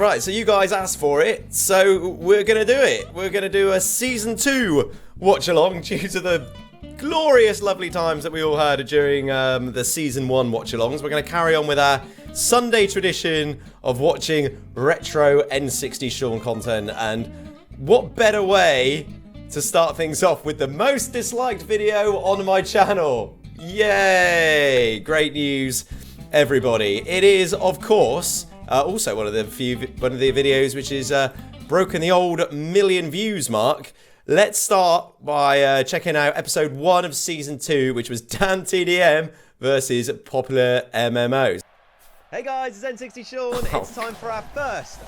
Right, so you guys asked for it, so we're going to do it. We're going to do a Season 2 watch-along due to the glorious, lovely times that we all had during the Season 1 watch-alongs. We're going to carry on with our Sunday tradition of watching retro N60Sean content, and what better way to start things off with the most disliked video on my channel. Yay! Great news, everybody. It is, of course, also one of the videos which is broken the old million views mark. Let's start by checking out episode 1 of season 2, which was DanTDM versus PopularMMOs. Hey guys, it's N60Sean. It's time for our first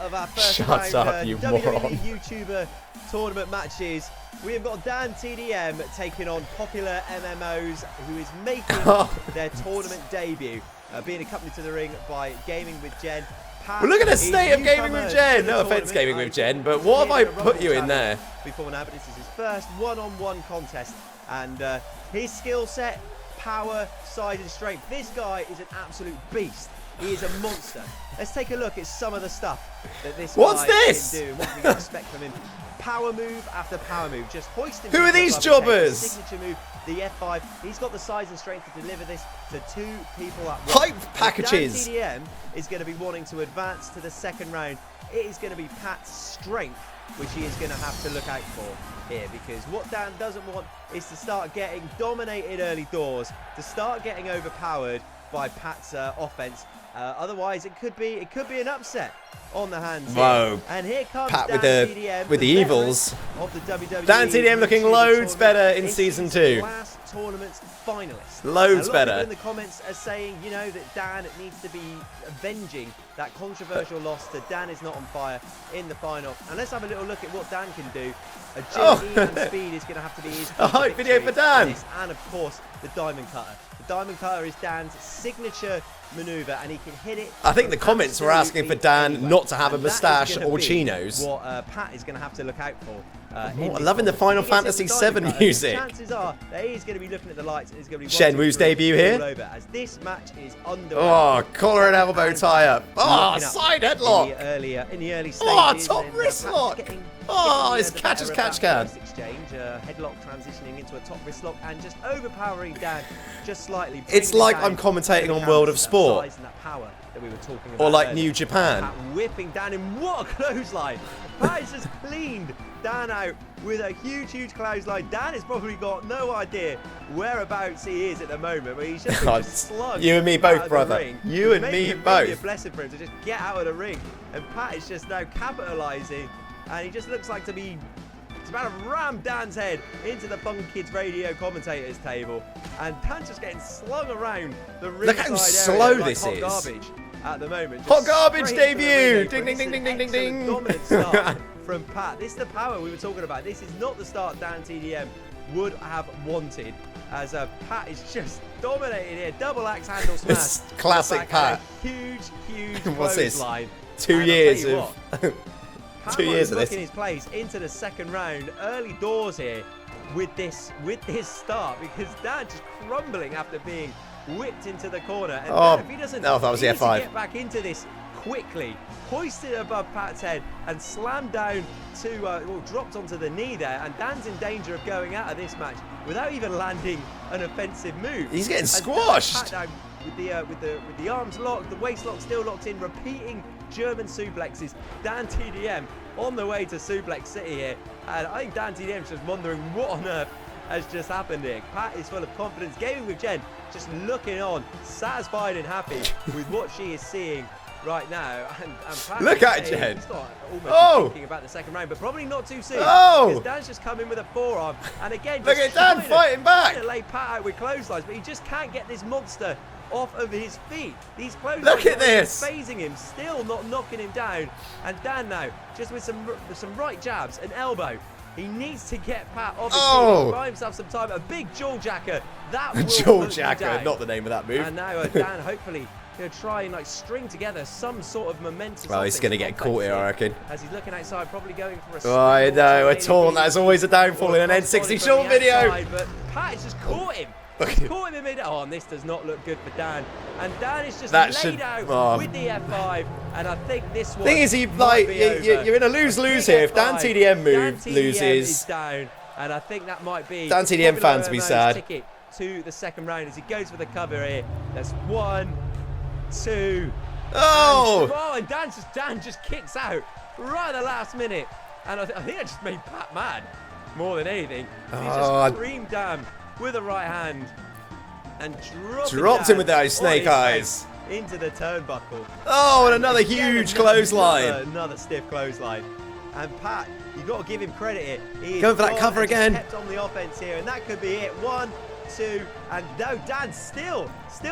Shut round up, you WWE moron. YouTuber tournament matches. We have got DanTDM taking on PopularMMOs, who is making their tournament debut, being accompanied to the ring by Gaming with Jen. Well, look at the state of Gaming with Jen. No offense, Gaming with Jen, but what have I put you in there? Before now, but this is his first one-on-one contest, and his skill set, power, size, and strength. This guy is an absolute beast. He is a monster. Let's take a look at some of the stuff that this guy can do and what we can expect from him. Power move after power move, just hoisting. Who are these jobbers? Signature move, the F5. He's got the size and strength to deliver this to 2 people at once. Hype packages. DanTDM is going to be wanting to advance to the second round. It is going to be Pat's strength, which he is going to have to look out for here, because what Dan doesn't want is to start getting dominated early doors, to start getting overpowered by Pat's offense. Otherwise, it could be an upset on the hands. Whoa! And here comes Pat DanTDM with the evils. Of the WWE. DanTDM looking loads better in season 2. Last tournament's finalist. Loads a lot better. Of people in the comments are saying, you know, that Dan needs to be avenging that controversial loss to Dan is not on fire in the final. And let's have a little look at what Dan can do. Agility and speed is going to have to be his a hype video for Dan. And of course, the Diamond Cutter. The Diamond Cutter is Dan's signature maneuver, and he can hit it. I think the comments were asking for Dan not to have a moustache or chinos. What Pat is going to have to look out for. I'm loving the Final Fantasy VII music. Chances are that he's going to be looking at the lights and he's going to be Shenwu's debut here. all over, as this match is underway. Oh, collar and elbow tie up. Oh, side headlock. In the early stages. Oh, top wrist lock. Oh, it's catch as catch can. Exchange, headlock transitioning into a top wrist lock and just overpowering Dan just slightly. It's like I'm commentating on World of Sport. That we were talking about or like earlier. New Japan. Pat whipping Dan in, what a clothesline. Pat has just cleaned Dan out with a huge clothesline. Dan has probably got no idea whereabouts he is at the moment, but he's just been slugged. You and me both, brother. You and me both. Maybe a blessing for him to just get out of the ring. And Pat is just now capitalising, and he just looks like to be about to ram Dan's head into the Fun Kids Radio commentators table, and Dan's just getting slung around the ringside. Look how slow this is. Garbage at the moment. Hot garbage debut! Ding, ding, ding, ding, ding, ding, ding. Dominant start from Pat. This is the power we were talking about. This is not the start DanTDM would have wanted, as Pat is just dominating here. Double axe handle smash. It's classic Pat. Huge What's this? Line. 2 years of... Pat 2 years of this. Looking his place into the second round, early doors here with this start, because Dan just crumbling after being whipped into the corner. And Dan, if he doesn't, that was the F5. Get back into this quickly, hoisted above Pat's head and slammed down to, dropped onto the knee there. And Dan's in danger of going out of this match without even landing an offensive move. He's getting squashed. Pat down with the arms locked, the waist lock still locked in, repeating German suplexes. DanTDM on the way to Suplex City here, and I think DanTDM's just wondering what on earth has just happened here. Pat is full of confidence. Gaming with Jen just looking on, satisfied and happy with what she is seeing right now. And Pat, look at Jen. He's got almost thinking about the second round, but probably not too soon. Because Dan's just come in with a forearm, and again, look at Dan fighting back. Trying to lay Pat out with clotheslines, but he just can't get this monster off of his feet. These clotheslines look at this, phasing him, still not knocking him down. And Dan now just with some right jabs, an elbow. He needs to get Pat off his feet, buy himself some time. A big jaw jacker. That will jaw jacker, not the name of that move. And now Dan hopefully going to try and string together some sort of momentum. Well, he's going to get caught here, I reckon. As he's looking outside, probably going for a I know, a taunt. That's always a downfall in an N60Sean video. But Pat has just caught him. He's caught him in mid. Oh, and this does not look good for Dan. And Dan is just laid out with the F5. And I think this one. Thing is, you're in a lose-lose here. If DanTDM loses, is down, and I think that might be DanTDM fans will be sad. Ticket to the second round as he goes for the cover here. That's 1, 2. And Dan just kicks out right at the last minute, and I think I just made Pat mad more than anything. He just creamed Dan with the right hand and dropped him with those snake eyes into the turnbuckle. Oh, and another huge clothesline. Another stiff clothesline. And Pat, you've got to give him credit here. He going for that cover again. Kept on the offense here, and that could be it. 1, 2, and no, Dan still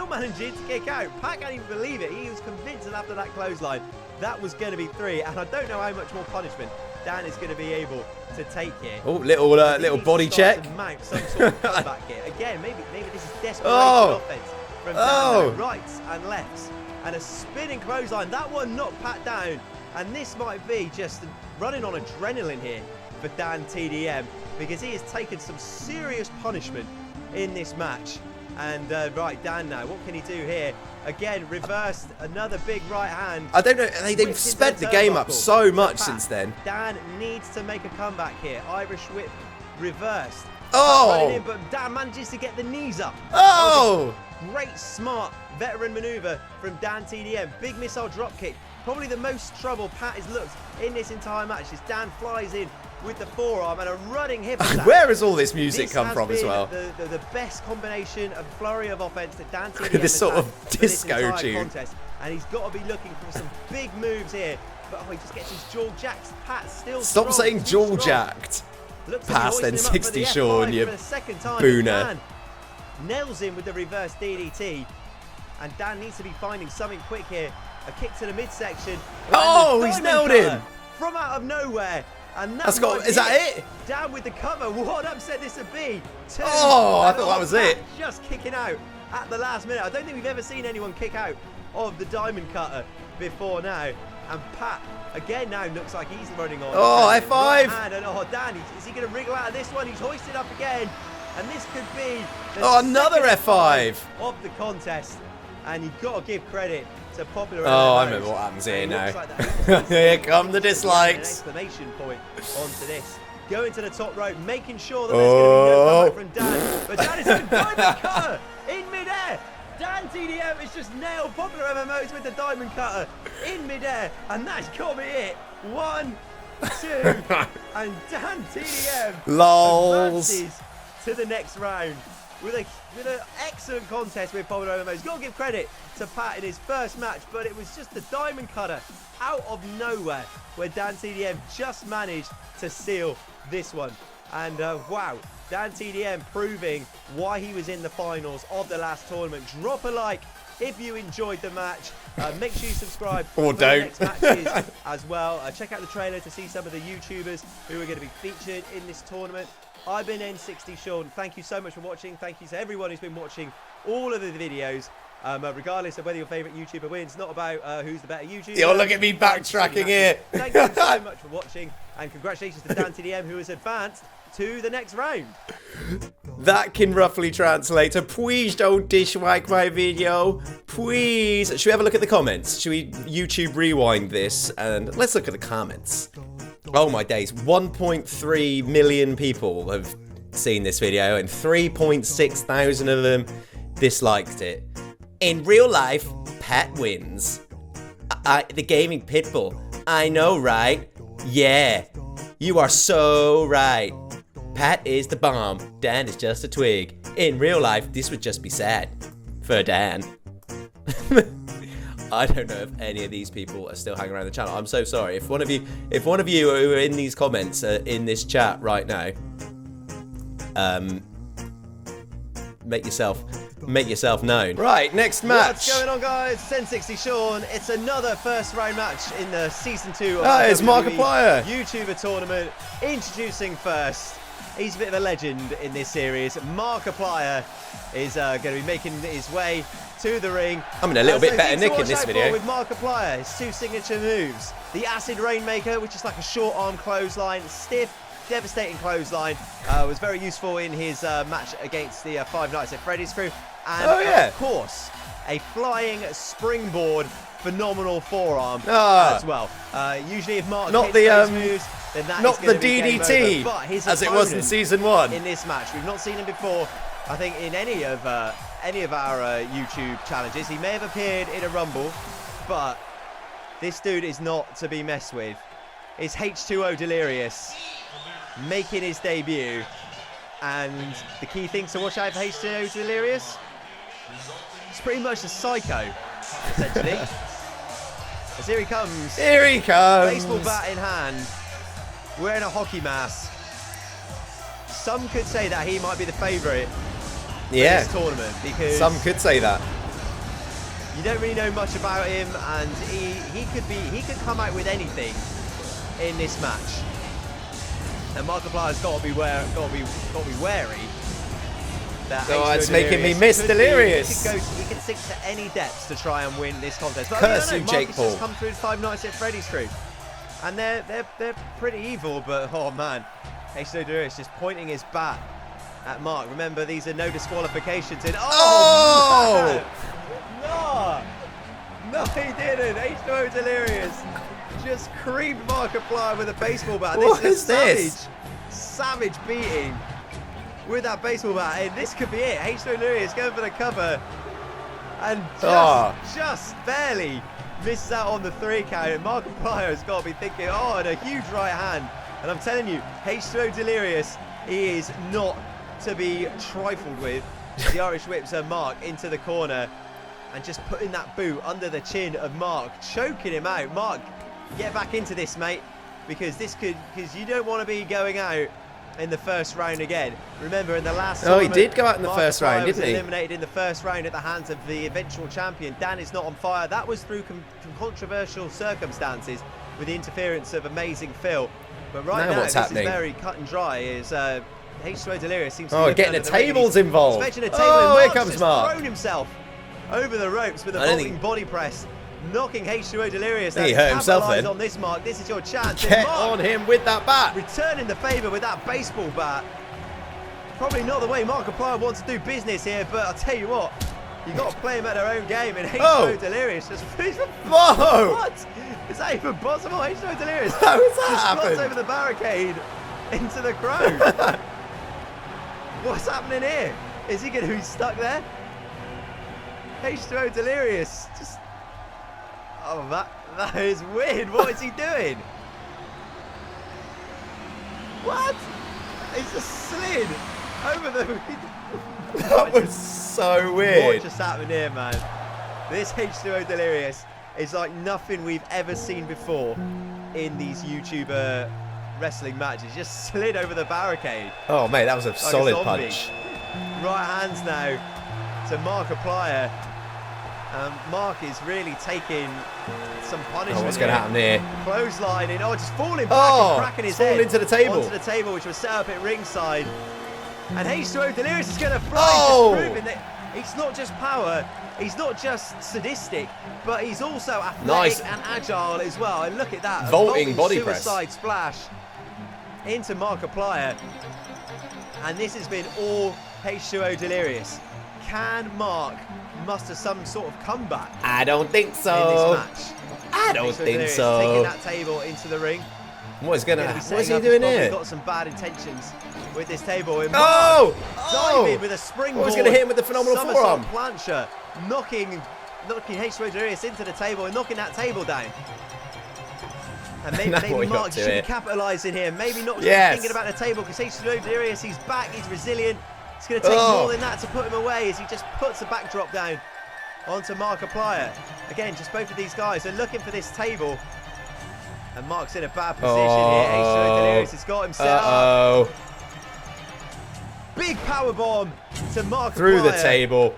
managing to kick out. Pat can't even believe it. He was convinced that after that clothesline, that was going to be 3, and I don't know how much more punishment Dan is going to be able to take here. Oh, little body check. To mount some sort of comeback here. Again, maybe this is desperation offense from Dan. Rights and lefts, and a spinning clothesline. That one knocked Pat down, and this might be just running on adrenaline here for DanTDM, because he has taken some serious punishment in this match. And right, Dan now, what can he do here? Again, reversed, another big right hand. I don't know, they've sped the game up so much since then. Dan needs to make a comeback here. Irish whip reversed. Oh! But Dan manages to get the knees up. Oh! Great, smart veteran maneuver from DanTDM. Big missile drop kick. Probably the most trouble Pat has looked in this entire match as Dan flies in with the forearm and a running hip attack. Where has all this music come from as well? The best combination of flurry of offense that DanTDM this sort of disco tune. Contest. And he's got to be looking for some big moves here. But he just gets his jaw jacked. Pat still Stop saying jaw jacked. Past N60Sean, you booner. Dan nails him with the reverse DDT. And Dan needs to be finding something quick here. A kick to the midsection. Oh, he's nailed him! From out of nowhere. And is that it? Down with the cover. What upset this would be? Oh, I thought that was it. Just kicking out at the last minute. I don't think we've ever seen anyone kick out of the diamond cutter before now. And Pat, again now, looks like he's running on. Oh, F5. And Dan, is he going to wriggle out of this one? He's hoisted up again. And this could be another F5 of the contest. And you've got to give credit to PopularMMOs. Oh, I remember what happens here now. Here come the dislikes. An exclamation point onto this. Going to the top rope, making sure that there's going to be no comeback from Dan. But Dan is in diamond cutter in midair. DanTDM has just nailed PopularMMOs with the diamond cutter in midair. And that's got to be it. 1, 2, and DanTDM advances to the next round with an excellent contest with PopularMMOs. Got to give credit to Pat in his first match, but it was just the diamond cutter out of nowhere where DanTDM just managed to seal this one. And wow, DanTDM proving why he was in the finals of the last tournament. Drop a like if you enjoyed the match. Make sure you subscribe or for don't. the next matches as well. Check out the trailer to see some of the YouTubers who are going to be featured in this tournament. I've been N60Sean. Thank you so much for watching. Thank you to everyone who's been watching all of the videos. Regardless of whether your favourite YouTuber wins, not about who's the better YouTuber. You'll look at me backtracking here. Thank you so much for watching, and congratulations to DanTDM, who has advanced to the next round. That can roughly translate to please don't dislike my video. Please. Should we have a look at the comments? Should we YouTube rewind this? And let's look at the comments. Oh my days. 1.3 million people have seen this video and 3.6 thousand of them disliked it. In real life, Pat wins. The gaming pitbull. I know, right? Yeah. You are so right. Pat is the bomb. Dan is just a twig. In real life, this would just be sad. For Dan. I don't know if any of these people are still hanging around the channel. I'm so sorry. If one of you who are in these comments are in this chat right now, make yourself known. Right, next match. What's going on, guys? N60Sean. It's another first round match in the season 2 of the it's Markiplier YouTuber tournament. Introducing first, he's a bit of a legend in this series. Markiplier is going to be making his way to the ring. I'm in a little bit better nick in this video. With Markiplier, his 2 signature moves. The Acid Rainmaker, which is like a short arm clothesline, stiff, devastating clothesline, was very useful in his match against the Five Nights at Freddy's crew. And of course, a flying springboard, phenomenal forearm as well. Usually if Mark not hits the those moves, then that not is the gonna be game DDT over. But his as it was in season 1. in this match, we've not seen him before. I think in any of our YouTube challenges, he may have appeared in a Rumble, but this dude is not to be messed with. It's H2O Delirious making his debut, and the key things to watch out for H2O Delirious, it's pretty much a psycho, essentially. As here he comes. Here he comes. Baseball bat in hand, wearing a hockey mask. Some could say that he might be the favourite for this tournament, because some could say that. you don't really know much about him, and he could come out with anything in this match. And Markiplier's got to be wary that Oh, it's H2O making me Delirious miss could Delirious. he can sink to any depths to try and win this contest. But Curse I you, don't know, Jake Mark has Paul. just come through his 5 Nights at Freddy's crew, and they're pretty evil. But oh man, H2O Delirious just pointing his bat at Mark. Remember, these are no disqualifications in. Oh! No, he didn't. H2O Delirious just creamed Markiplier with a baseball bat. What this is this? Savage beating with that baseball bat. And this could be it. H2O Delirious going for the cover, and just barely misses out on the 3 count. And Markiplier has got to be thinking, oh, and a huge right hand. And I'm telling you, H2O Delirious, he is not to be trifled with. The Irish whips Mark into the corner, and just putting that boot under the chin of Mark, choking him out. Mark, get back into this, mate, because you don't want to be going out in the first round again. Remember, in the last tournament, he did go out in the first round, was didn't he? eliminated in the first round at the hands of the eventual champion. Dan is not on fire. That was through controversial circumstances with the interference of Amazing Phil. But right now, what's happening? Is very cut and dry. Is H2O Delirious seems to be getting the under rating. tables involved. Expecting a table, Oh, and here Mark's comes just Mark. thrown himself over the ropes with a I don't vaulting body press, knocking H2O Delirious He out. hurt himself Capitalise then. on this, Mark. This is your chance. Get Mark on him with that bat. returning the favour with that baseball bat. Probably not the way Markiplier wants to do business here, but I'll tell you what, you got to play them at their own game. And H2O Delirious just Whoa! what? Is that even possible? H2O Delirious How has that just happened? slots over the barricade into the crowd. What's happening here? Is he going to be stuck there? H2O Delirious just... Oh, that is weird. What is he doing? What? He's just slid over the... That was so weird. What just happened here, man? This H2O Delirious is like nothing we've ever seen before in these YouTuber wrestling matches. Just slid over the barricade. Oh, mate, that was a solid zombie. punch. Right hands now to Markiplier. Mark is really taking some punishment. Oh, what's going to happen here? Clothesline in. Oh, just falling back Oh, and cracking his falling head into the table. onto the table, which was set up at ringside. And H2O Delirious is going to fly. Oh! Just proving that it's not just power, he's not just sadistic, but he's also athletic Nice. and agile as well. And look at that. A Vaulting body press. suicide splash into Markiplier. And this has been all H2O Delirious. Can Mark muster some sort of comeback I don't think in so. this match? I don't H2O think Delirious so. taking that table into the ring. What is Gonna be he setting up, doing he's probably here? got some bad intentions with this table. And Oh! Mark diving with a springboard. Oh, he's gonna hit him with the phenomenal somersault forearm. plancher, knocking H2O Delirious into the table and knocking that table down. And maybe, Now what maybe he got Mark to should be it. capitalising here. Maybe not Yes. thinking about the table, because H2O Delirious, he's back, he's resilient. It's going to take Oh. more than that to put him away as he just puts the backdrop down onto Markiplier. Again, just both of these guys are looking for this table. And Mark's in a bad position here. H2O Delirious has got him set up. Big power bomb to Markiplier. Through the table.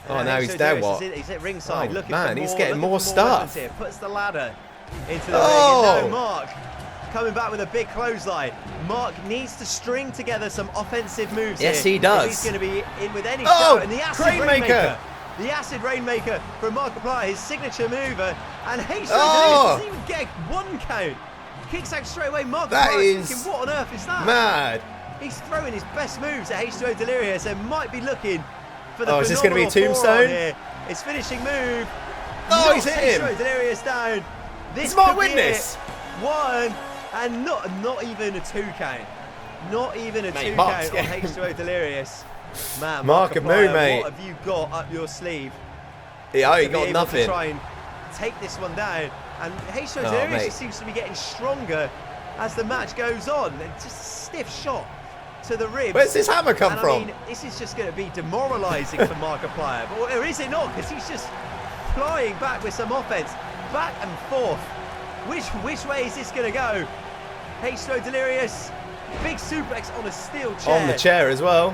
Oh, And now H2O he's there, Delirious what? He's at ringside Oh, looking man, for he's more, getting looking more for stuff. weapons here. Puts the ladder into the Oh. ring. And now Mark coming back with a big clothesline. Mark needs to string together some offensive moves Yes, here he does. if he's going to be in with any Oh, shout. And the acid Crane rainmaker. Maker. The acid rainmaker from Markiplier, his signature mover. And H2O Oh. doesn't even get one count. Kicks out straight away. That Markiplier is thinking, what on earth is that? Mad. He's throwing his best moves at H2O Delirious and might be looking for the Oh, is this gonna be a phenomenal tombstone? forearm here His finishing move. Oh, he's hit him. H2O Delirious down. This Smart could be witness. it. One, and not even a 2 count. Not even a 2 Mark's count on getting- H2O Delirious. Man, Markiplier, Markiplier, mate. what have you got up your sleeve? Yeah, he to be got able nothing. To try and take this one down. And H2O Oh, Delirious mate. just seems to be getting stronger as the match goes on. Just a stiff shot to the ribs. Where's this hammer come and from? I mean, this is just going to be demoralising for Markiplier. But or is it not? Because he's just flying back with some offense. Back and forth. Which way is this going to go? H2O Delirious. Big suplex on a steel chair. On the chair as well.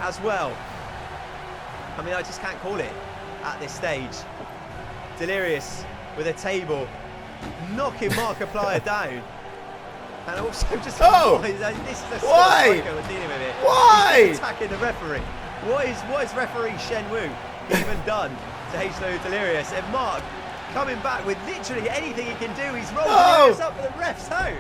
I mean, I just can't call it at this stage. Delirious with a table, knocking Markiplier down. And also just... Oh! This is a Why? striker we're dealing with it. Why? He's attacking the referee. What is referee Shen Wu even done to H2O Delirious? And Mark coming back with literally anything he can do. He's rolling Delirious up, but the ref's out.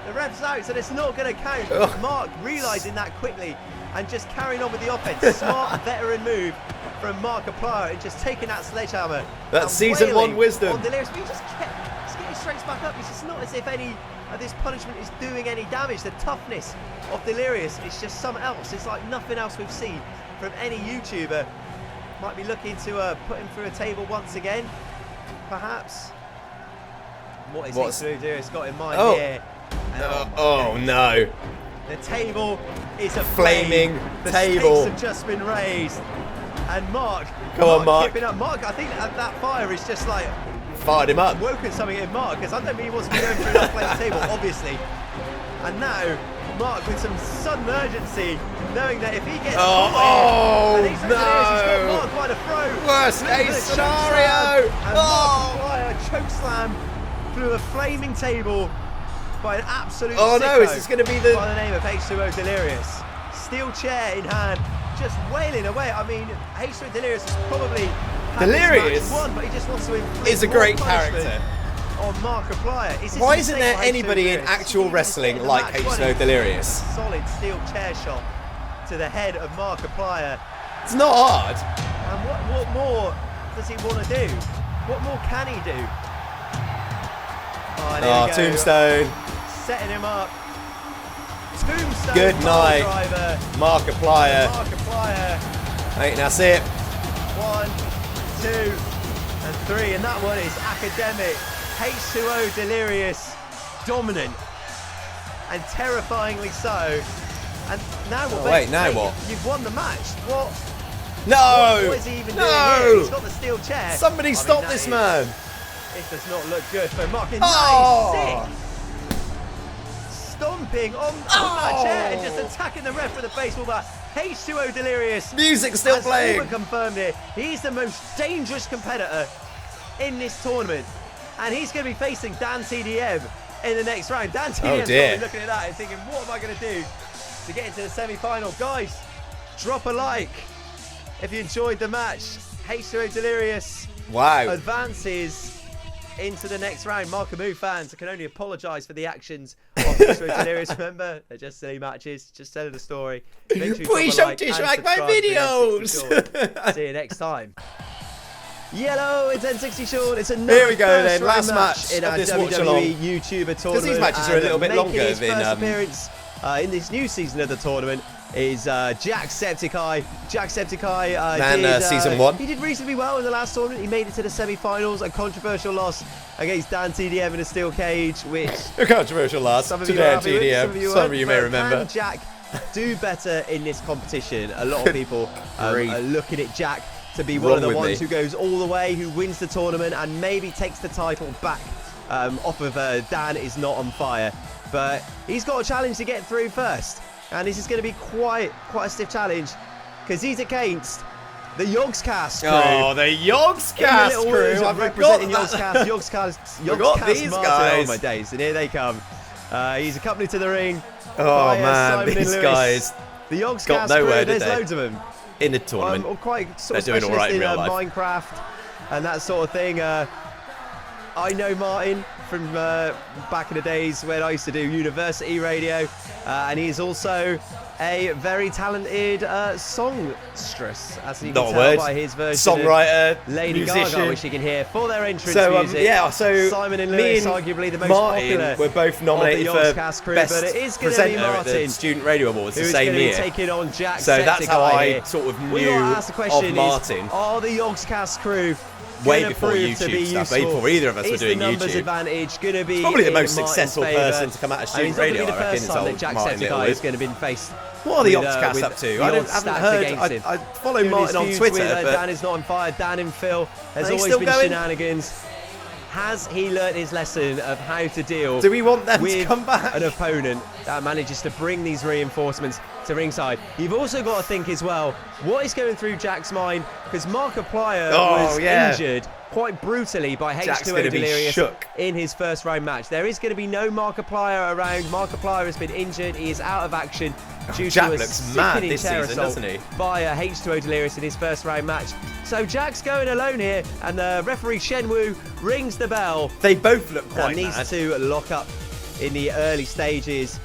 The ref's out, so it's not going to count. Ugh. Mark realising that quickly and just carrying on with the offense. Smart veteran move from Markiplier and just taking that sledgehammer. That's season wailing 1 wisdom. on Delirious. But he just getting straight back up. It's just not as if any of this punishment is doing any damage. The toughness of Delirious is just something else. It's like nothing else we've seen from any YouTuber. Might be looking to put him through a table once again, perhaps. What is H2O Delirious got in mind here? Oh no. The table is a Flaming the table. stakes have just been raised. And Mark, Come on, Mark. Keeping up. Mark, I think that fire is just like Fired him up. woken something in Mark, because I don't think he wants to be going through that flaming table, obviously. And now, Mark with some sudden urgency, knowing that if he gets Oh, and he's no. he's got Mark by the throat. Worst Look at case the scenario. chokeslam, and Markiplier chokeslam through a flaming table by an absolute Oh no, sicko is this going to be the... by the name of H2O Delirious. Steel chair in hand, just wailing away. I mean, H2O Delirious is probably had Delirious this match won, but he just wants to inflict is a more great punishment character. on Markiplier. Is this Why a isn't mistake there by H2O anybody in Delirious? actual He's wrestling getting the like match H2O won. Delirious? Solid steel chair shot to the head of Markiplier. It's not hard. And what more does he want to do? What more can he do? Oh, there we go. Tombstone. Setting him up. Tombstone. Good night. Driver. Markiplier. Markiplier. Hey, that's it. 1, 2, and 3, and that one is academic. H2O Delirious, dominant, and terrifyingly so. And now what? wait, now what? You've won the match. What? No! What is he even doing No! here? He's got the steel chair. Somebody I mean, stop that this is- man. It does not look good for Mark. Oh! Nice. Stomping on that chair and just attacking the ref with a baseball bat. H2O Delirious. Music's still As playing. Uber confirmed here, he's the most dangerous competitor in this tournament, and he's going to be facing DanTDM in the next round. DanTDM's dear. probably looking at that and thinking, what am I going to do to get into the semi-final? Guys, drop a like if you enjoyed the match. H2O Delirious Wow. advances into the next round. Markiplier fans, I can only apologise for the actions of H2O Delirious. Remember, they're just silly matches, just telling the story. Make sure you Please drop a don't like and distract my subscribe to videos. N60Sean. See you next time. Yellow, it's N60Sean. It's another Here we go first then, round last match in of our this WWE watch-along. YouTuber tournament. these matches are a little bit And longer making his than, first appearance in this new season of the tournament is JackSepticEye. JackSepticEye Man, season 1. He did reasonably well in the last tournament. He made it to the semi-finals. A controversial loss against DanTDM in a steel cage, which A controversial last some of to you are happy with, DanTDM. Some aren't. of you may But remember. Can Jack do better in this competition? A lot of people are looking at Jack to be one Wrong of the with ones me. who goes all the way, who wins the tournament and maybe takes the title back off of Dan is not on fire. But he's got a challenge to get through first. And this is going to be quite a stiff challenge because he's against the Yogscast crew. Oh, the Yogscast IntheLittleWood crew. I representing forgot Yogscast. Forgot Yogscast these Martin. guys. Oh my days! And here they come. He's accompanied to the ring. Oh by, man, Simon and these Lewis. guys The Yogscast got nowhere, crew. did There's they? loads of them. in the tournament. Or quite sort of They're doing all specialist right in in real life. Minecraft and that sort of thing. I know Martin from back in the days when I used to do university radio, and he's also a very talented songstress, as you can tell by his version songwriter, of Lady musician. Gaga, which you can hear for their entrance So music. so Simon and me Lewis, and arguably the most Martin popular were both nominated of the for Yogscast crew, best but it is going to be presenter at Martin the Student Radio Awards the who's same going to be year. taking on JackSepticEye. So that's how I here. sort of We knew gotta ask the question of Martin. Are the Yogscast crew Way gonna before prove to be YouTube stuff, way useful? before either of us were Is doing the numbers YouTube. advantage going to be Probably the in most Martin's successful favour? person to come out of Student I mean, Radio, it's not I going to be reckon, the is first time old that Martin JackSepticeye is Littlewood. going to be faced. What are the with, Yogscast up to? the I odds haven't stacked heard. against him. I follow Doing Martin his on feuds Twitter, with, but Dan is not on fire. Dan and Phil has Are they always still been going? shenanigans. Has he learnt his lesson of how to deal do we want them to with come back? an opponent that manages to bring these reinforcements to ringside? You've also got to think as well, what is going through Jack's mind? Because Markiplier was injured quite brutally by Jack's H2O gonna be Delirious shook. in his first round match. There is going to be no Markiplier around. Markiplier has been injured. He is out of action due Jack to a looks mad sickening this terror season, assault doesn't he? by H2O Delirious in his first round match. So Jack's going alone here, and the referee Shenwu rings the bell. They both look That quite needs mad. to lock up in the early stages.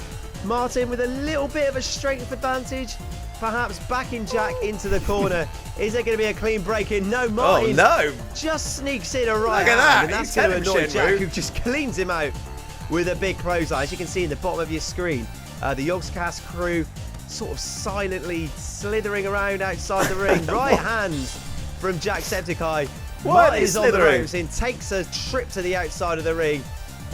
Martin with a little bit of a strength advantage, perhaps backing Jack into the corner. Is there going to be a clean break in? No, Martin no. just sneaks in a right Look at hand, that. and that's He's going to had him, annoy Jack, Shenwu. who just cleans him out with a big clothesline. As you can see in the bottom of your screen, the Yogscast crew sort of silently slithering around outside the ring. Right hands from JackSepticEye. Why are Martin they is on the slithering? ropes and takes a trip to the outside of the ring.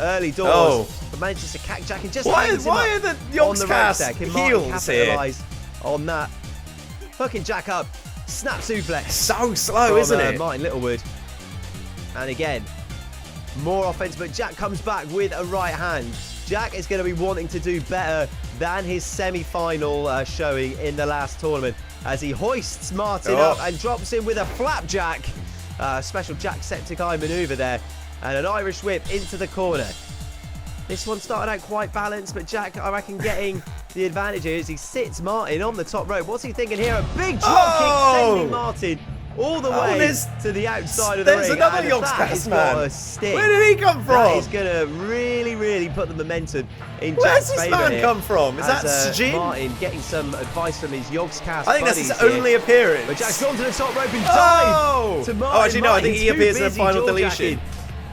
Early doors, but manages to catch Jack and just hangs him why up are the on the ropes Yogscast there. Can Martin heels here? capitalise on that? Hooking Jack up, snap suplex. So slow, From, isn't it? Martin Littlewood. And again, more offense, but Jack comes back with a right hand. Jack is going to be wanting to do better than his semi-final showing in the last tournament as he hoists Martin up and drops him with a flapjack. Special JackSepticEye maneuver there. And an Irish whip into the corner. This one started out quite balanced, but Jack, I reckon, getting the advantage here as he sits Martin on the top rope. What's he thinking here? A big drop kick sending Martin all the way to the outside of the ring. There's another And that Yogscast has man. got a stick. Where did he come from? That is going to really, really put the momentum in Where's Jack's this favour man here. come from? Is that As, Sajin? Martin getting some advice from his Yogscast I think that's buddies his here. only appearance. But Jack's gone to the top rope and Oh! dived to Martin. Oh, actually, no, I think he Martin's appears too in a busy final jaw-jacking. deletion.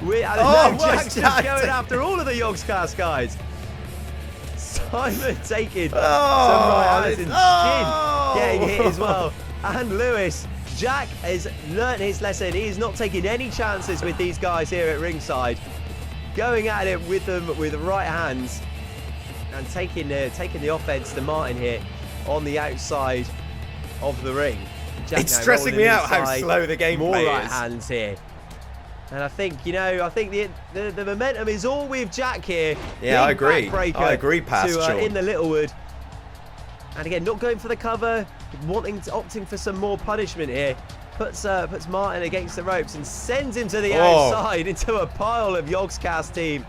No, what Jack's is just that? going after all of the Yogscast guys. Simon taking some Oh, right hands and Shin getting hit as well. And Lewis. Jack has learnt his lesson. He is not taking any chances with these guys here at ringside. Going at it with them with the right hands and taking the offense to Martin here on the outside of the ring. Jack It's now stressing rolling me out how inside. slow the gameplay More right is. hands here. And I think the momentum is all with Jack here. Yeah, I Big agree. backbreaker I agree, Past to Sean. IntheLittleWood. And again, not going for the cover, opting for some more punishment here. Puts Martin against the ropes and sends him to the outside into a pile of Yogscast team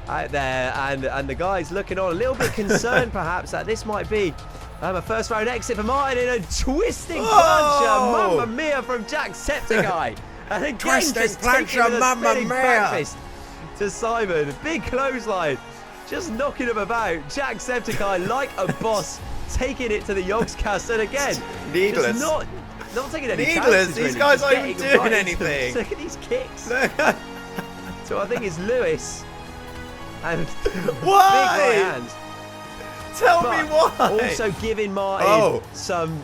out there. And the guys looking on a little bit concerned perhaps that this might be a first round exit for Martin in a twisting plancha. Mamma mia from JackSepticEye. And again, Twisting just taking plancha, with a mamma spinning mia. breakfast to Simon. Big clothesline. Just knocking him about. JackSepticEye like a boss, taking it to the Yogscast. And again, Needless. just not taking any Needless. chances. These really. guys Just aren't even getting doing right into them. anything. Look at these kicks. So I think it's Lewis. And Why? big right hand. Tell But me why. also giving Martin some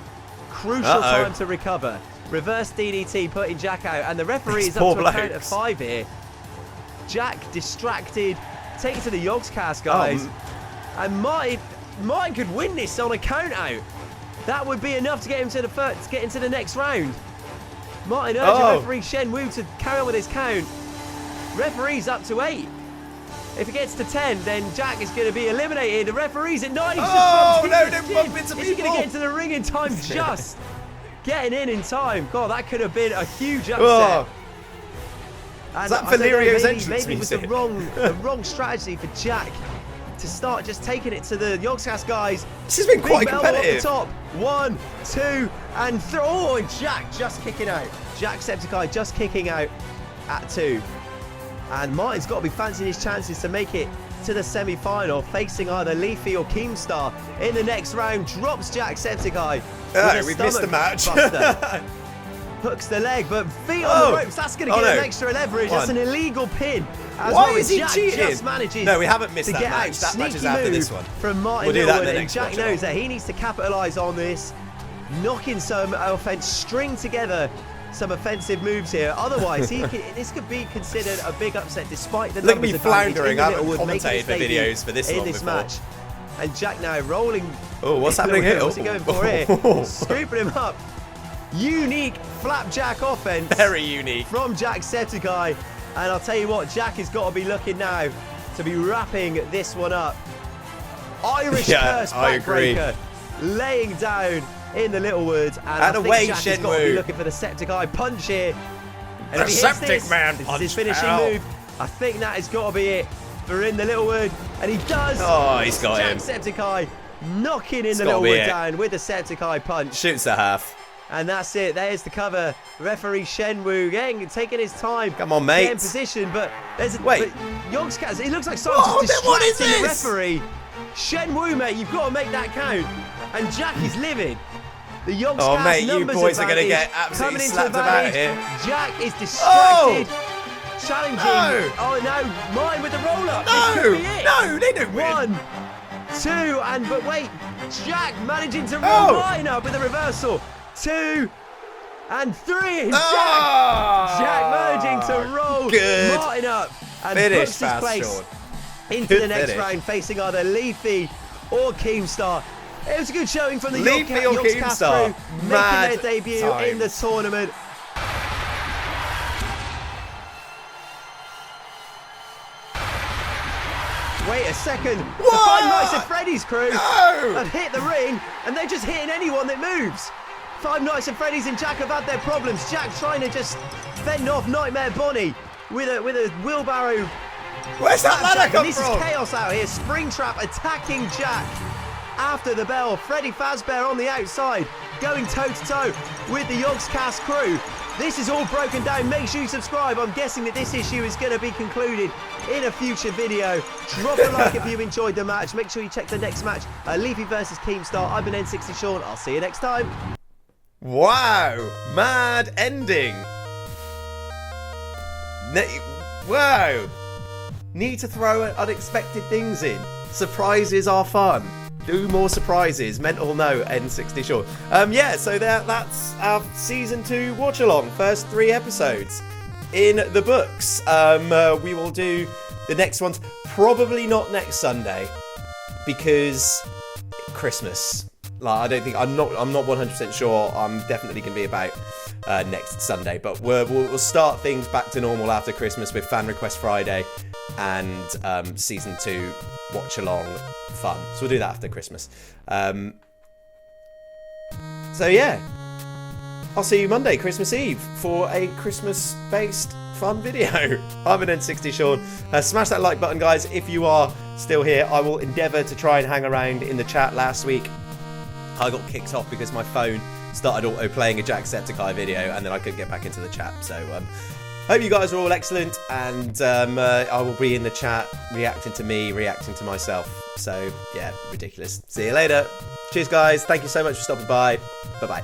crucial time to recover. Reverse DDT, putting Jack out, and the referee These is up poor to a count of blokes. 5 here. Jack distracted, taken to the Yogscast guys, and Martin could win this on a count out. That would be enough to get him to get into the next round. Martin urging referee Shenwu to carry on with his count. Referee's up to 8. If it gets to 10, then Jack is going to be eliminated. The referee's at 9. He's just bumped no, into don't Shin. bump into Is he going people. to get into the ring in time? Just getting in time. God, that could have been a huge upset. Oh. And Is that I don't know, Valeria's maybe entrance it was the music? wrong strategy for Jack to start just taking it to the Yogscast guys. This has been Big quite elbow competitive. Off the top. 1, 2, and 3. Oh, and Jack just kicking out. JackSepticEye just kicking out at 2. And Martin's got to be fancying his chances to make it to the semi-final, facing either Leafy or Keemstar. In the next round, drops JackSepticEye. We've missed the match. Hooks the leg, but feet on the ropes. That's going to give him extra leverage. That's an illegal pin. Why is he cheating? Just manages No, we haven't missed that match. Out. That match is Sneaky after move this one. From Martin We'll do that in Littlewood, the and next Jack watch knows along. that he needs to capitalise on this, knocking some offense, string together some offensive moves here. Otherwise, this could be considered a big upset, despite the Look at me numbers advantage. floundering. I haven't IntheLittleWood making commentated his for debut videos for this in long this before. match. And Jack now rolling. Oh, what's happening here? What's he going for here? Scooping him up. Unique flapjack offense. Very unique. From JackSepticEye. And I'll tell you what, Jack has got to be looking now to be wrapping this one up. Irish curse backbreaker. Laying down IntheLittleWood. And I think away, Jack has got to be looking for the Septiceye punch here. And if he hits this, this is his finishing move. I think that has got to be it for IntheLittleWood. And he does. Oh, he's got him. JackSepticEye knocking IntheLittleWood down with the Septiceye punch. Shoots the half. And that's it. There's the cover. Referee Shenwu again taking his time. Come on, mate. In position, but there's a wait. Yogscast. It looks like someone's just what is distracting the this? referee. Shenwu, mate, you've got to make that count. And Jack is living. The Yogscast mate, you numbers boys are going to advantage get absolutely coming into slapped about advantage. here. Jack is distracted. Challenging. No. Oh no, Mine with the roll up. No, This could be it. no, they don't win. 1, 2, but wait, Jack managing to roll Mine up with a reversal. 2 and 3. Jack managing to roll Martin up and puts his place into the next round, facing either Leafy or Keemstar. It was a good showing from the Yogscast crew, making their debut in the tournament. Wait a second. The Five Nights at Freddy's crew have hit the ring, and they're just hitting anyone that moves. Five Nights at Freddy's and Jack have had their problems. Jack trying to just fend off Nightmare Bonnie with a wheelbarrow. Where's that ladder come This from? is chaos out here. Springtrap attacking Jack. After the bell, Freddy Fazbear on the outside, going toe-to-toe with the Yogscast crew. This is all broken down. Make sure you subscribe. I'm guessing that this issue is going to be concluded in a future video. Drop a like if you enjoyed the match. Make sure you check the next match. Leafy versus Keemstar. I've been N60Sean. I'll see you next time. Wow. Mad ending. Wow. Need to throw unexpected things in. Surprises are fun. Do more surprises. Mental note, N60Sean. Yeah, so that's our Season 2 watch-along. First 3 episodes in the books. We will do the next ones. Probably not next Sunday. Because Christmas. Like, I don't think... I'm not 100% sure. I'm definitely going to be about next Sunday. But we'll start things back to normal after Christmas with Fan Request Friday and Season 2 watch-along fun. So we'll do that after Christmas. So yeah, I'll see you Monday, Christmas Eve, for a Christmas-based fun video. I'm an N60Sean. Smash that like button, guys, if you are still here. I will endeavour to try and hang around in the chat. Last week, I got kicked off because my phone started auto-playing a JackSepticEye video, and then I couldn't get back into the chat. So hope you guys are all excellent, and I will be in the chat reacting to me, reacting to myself. So, yeah, ridiculous. See you later. Cheers, guys. Thank you so much for stopping by. Bye-bye.